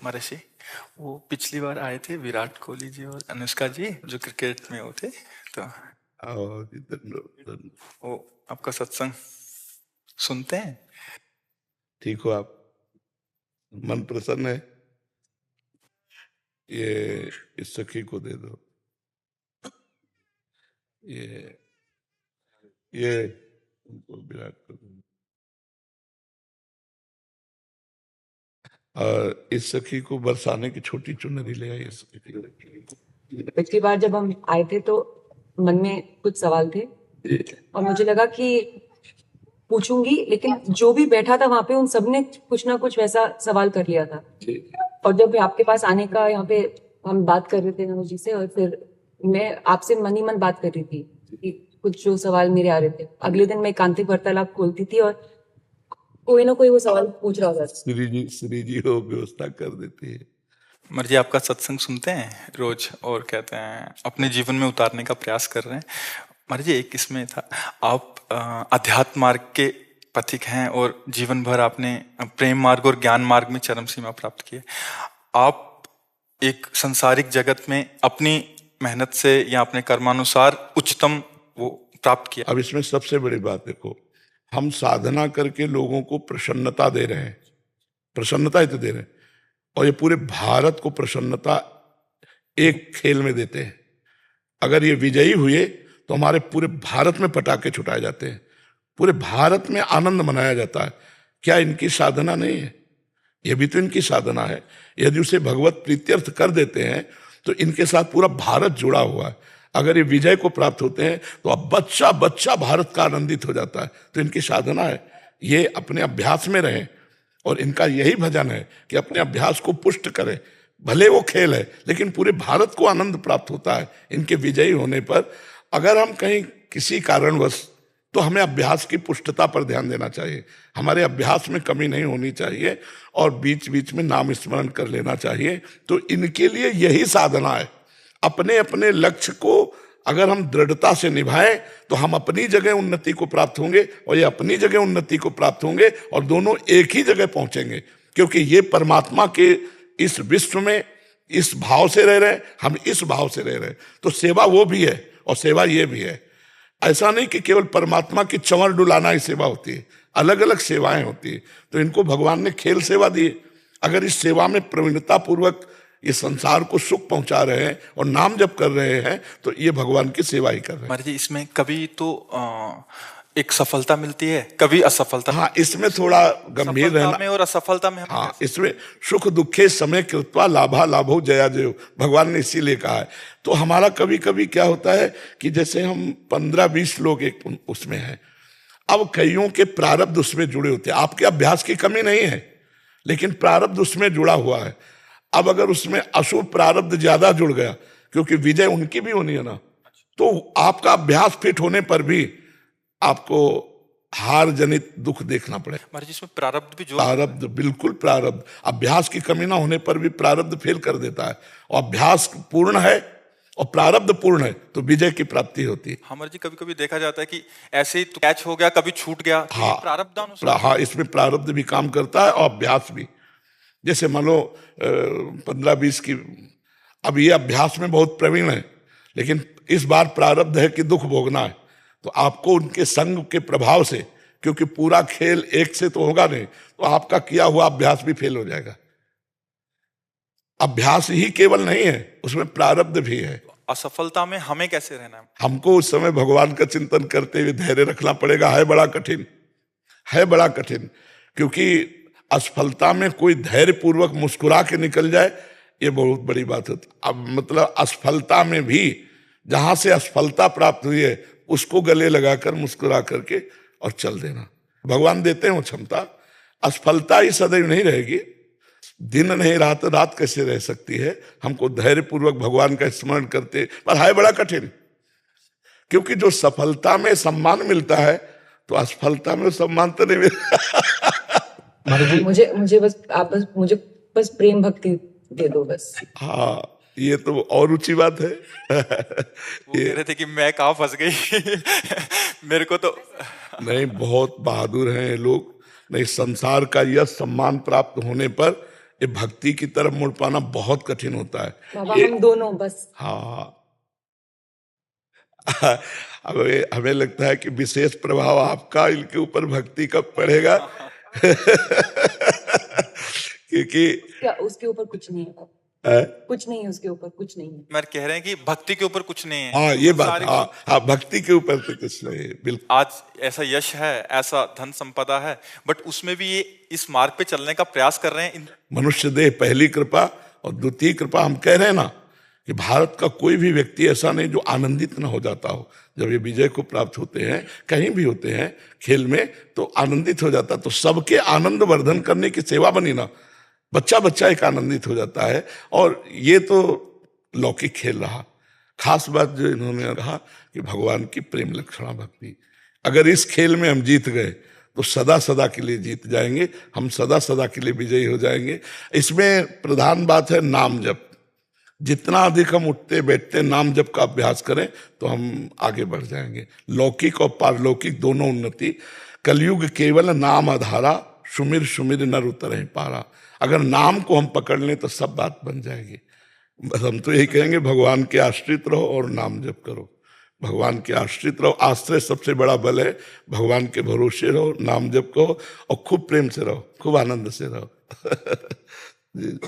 महर्षि, वो पिछली बार आए थे विराट कोहली जी और अनुष्का जी जो क्रिकेट में वो थे, तो आओ जी, धन्यवाद। वो आपका सत्संग सुनते हैं। ठीक हो आप? मन प्रसन्न है? ये इस सखी को दे दो। ये उनको विराट को दो। और इस सखी को बरसाने की छोटी चुनरी ले आई। पिछली बार जब हम आए थे तो मन में कुछ सवाल थे और मुझे लगा कि पूछूंगी, लेकिन जो भी बैठा था वहां पे उन सब ने कुछ ना कुछ वैसा सवाल कर लिया था। और जब आपके पास आने का यहाँ पे हम बात कर रहे थे नमो जी से, और फिर मैं आपसे मन ही मन बात कर रही थी कि कुछ जो सवाल मेरे आ रहे थे। अगले दिन मैं एकांतिक वार्तालाप खोलती थी और कोई ना कोई वो सवाल पूछ रहा था। श्री जी हो व्यवस्था कर देती है। मर्जी आपका सत्संग सुनते हैं रोज और कहते हैं अपने जीवन में उतारने का प्रयास कर रहे हैं। मर्जी एक इसमें था, आप अध्यात्म मार्ग के पथिक हैं और जीवन भर आपने प्रेम मार्ग और ज्ञान मार्ग में चरम सीमा प्राप्त की है। आप एक संसारिक जगत में अपनी मेहनत से या अपने कर्मानुसार उच्चतम वो प्राप्त किया। अब इसमें सबसे बड़ी बात देखो, हम साधना करके लोगों को प्रसन्नता दे रहे हैं, प्रसन्नता ही तो दे रहे हैं, और ये पूरे भारत को प्रसन्नता एक खेल में देते हैं। अगर ये विजयी हुए तो हमारे पूरे भारत में पटाखे छुटाए जाते हैं, पूरे भारत में आनंद मनाया जाता है। क्या इनकी साधना नहीं है? ये भी तो इनकी साधना है। यदि उसे भगवत प्रीत्यर्थ कर देते हैं तो इनके साथ पूरा भारत जुड़ा हुआ है। अगर ये विजय को प्राप्त होते हैं तो अब बच्चा बच्चा भारत का आनंदित हो जाता है। तो इनकी साधना है, ये अपने अभ्यास में रहें, और इनका यही भजन है कि अपने अभ्यास को पुष्ट करें। भले वो खेल है लेकिन पूरे भारत को आनंद प्राप्त होता है इनके विजयी होने पर। अगर हम कहीं किसी कारणवश, तो हमें अभ्यास की पुष्टता पर ध्यान देना चाहिए। हमारे अभ्यास में कमी नहीं होनी चाहिए और बीच बीच में नाम स्मरण कर लेना चाहिए। तो इनके लिए यही साधना है। अपने अपने लक्ष्य को अगर हम दृढ़ता से निभाएं तो हम अपनी जगह उन्नति को प्राप्त होंगे और ये अपनी जगह उन्नति को प्राप्त होंगे, और दोनों एक ही जगह पहुंचेंगे। क्योंकि ये परमात्मा के इस विश्व में इस भाव से रह रहे हैं, हम इस भाव से रह रहे हैं। तो सेवा वो भी है और सेवा ये भी है। ऐसा नहीं कि केवल परमात्मा की चंवर डुलाना ही सेवा होती है, अलग अलग सेवाएं होती है। तो इनको भगवान ने खेल सेवा दी। अगर इस सेवा में प्रवीणता पूर्वक ये संसार को सुख पहुंचा रहे हैं और नाम जप कर रहे हैं तो ये भगवान की सेवा ही कर रहे हैं। महाराज जी, इसमें कभी तो एक सफलता मिलती है, कभी असफलता। हाँ, इसमें थोड़ा गंभीर रहना में और असफलता में हाँ, इसमें सुख दुखे समय कृत्वा लाभा लाभो जया जयो, भगवान ने इसीलिए कहा है। तो हमारा कभी कभी क्या होता है कि जैसे हम 15-20 लोग एक उसमें हैं, अब कईयों के प्रारब्ध उसमें जुड़े होते हैं। आपके अभ्यास की कमी नहीं है लेकिन प्रारब्ध उसमें जुड़ा हुआ है। अब अगर उसमें अशुभ प्रारब्ध ज्यादा जुड़ गया, क्योंकि विजय उनकी भी होनी है ना, तो आपका अभ्यास फिट होने पर भी आपको हार जनित दुख देखना पड़ेगा। महाराज जी, इसमें प्रारब्ध भी प्रारब्ध, बिल्कुल प्रारब्ध। अभ्यास की कमी ना होने पर भी प्रारब्ध फेल कर देता है, और अभ्यास पूर्ण है और प्रारब्ध पूर्ण है तो विजय की प्राप्ति होती है। हमारे जी कभी कभी देखा जाता है कि ऐसे ही तो कैच हो गया, कभी छूट गया। हाँ, प्रारब्ध हाँ, इसमें प्रारब्ध भी काम करता है और अभ्यास भी। जैसे मान लो 15-20 की, अब ये अभ्यास में बहुत प्रवीण है लेकिन इस बार प्रारब्ध है कि दुख भोगना है, तो आपको उनके संग के प्रभाव से, क्योंकि पूरा खेल एक से तो होगा नहीं, तो आपका किया हुआ अभ्यास भी फेल हो जाएगा। अभ्यास ही केवल नहीं है, उसमें प्रारब्ध भी है। असफलता में हमें कैसे रहना है? हमको उस समय भगवान का चिंतन करते हुए धैर्य रखना पड़ेगा। है बड़ा कठिन, है बड़ा कठिन, क्योंकि असफलता में कोई धैर्य पूर्वक मुस्कुरा के निकल जाए, ये बहुत बड़ी बात होती। अब मतलब असफलता में भी जहां से असफलता प्राप्त हुई है उसको गले लगाकर मुस्कुरा करके और चल देना। भगवान देते हैं वो क्षमता। असफलता ही सदैव नहीं रहेगी, दिन नहीं रात, रात कैसे रह सकती है। हमको धैर्य पूर्वक भगवान का स्मरण करते, पर है बड़ा कठिन, क्योंकि जो सफलता में सम्मान मिलता है तो असफलता में सम्मान तो नहीं मिलता। मुझे बस आप मुझे बस प्रेम भक्ति दे दो बस। हाँ, ये तो और ऊंची बात है। वो कह रहे थे कि मैं कहाँ फंस गई। मेरे को तो नहीं, बहुत बहादुर हैं ये लोग। नहीं, संसार का यह सम्मान प्राप्त होने पर ये भक्ति की तरफ मुड़ पाना बहुत कठिन होता है। बाबा ये हम दोनों बस। हाँ हमें लगता है कि विशेष प्रभाव आपका इनके ऊपर भक्ति कब पड़ेगा क्योंकि क्या उसके ऊपर कुछ नहीं है? है? कुछ नहीं है उसके ऊपर, कुछ नहीं है। मैं कह रहे हैं कि भक्ति के ऊपर कुछ नहीं है। हाँ ये बात, सारे हाँ हाँ भक्ति के ऊपर तो कुछ नहीं है, बिल्कुल। आज ऐसा यश है, ऐसा धन संपदा है, बट उसमें भी ये इस मार्ग पे चलने का प्रयास कर रहे हैं। मनुष्य देह पहली कृपा और द्वितीय कृपा। हम कह रहे हैं ना कि भारत का कोई भी व्यक्ति ऐसा नहीं जो आनंदित न हो जाता हो जब ये विजय को प्राप्त होते हैं, कहीं भी होते हैं खेल में, तो आनंदित हो जाता। तो सबके आनंद वर्धन करने की सेवा बनी ना, बच्चा बच्चा एक आनंदित हो जाता है। और ये तो लौकिक खेल रहा। खास बात जो इन्होंने कहा कि भगवान की प्रेम लक्षणा भक्ति, अगर इस खेल में हम जीत गए तो सदा सदा के लिए जीत जाएंगे, हम सदा सदा के लिए विजयी हो जाएंगे। इसमें प्रधान बात है नाम जप। जितना अधिक हम उठते बैठते नाम जप का अभ्यास करें तो हम आगे बढ़ जाएंगे। लौकिक और पारलौकिक दोनों उन्नति। कलयुग केवल नाम आधारा, सुमिर सुमिर नर उतरहि पारा। अगर नाम को हम पकड़ लें तो सब बात बन जाएगी। बस हम तो यही कहेंगे, भगवान के आश्रित रहो और नाम जप करो। भगवान के आश्रित रहो, आश्रय सबसे बड़ा बल है। भगवान के भरोसे रहो, नाम जप करो और खूब प्रेम से रहो, खूब आनंद से रहो जी।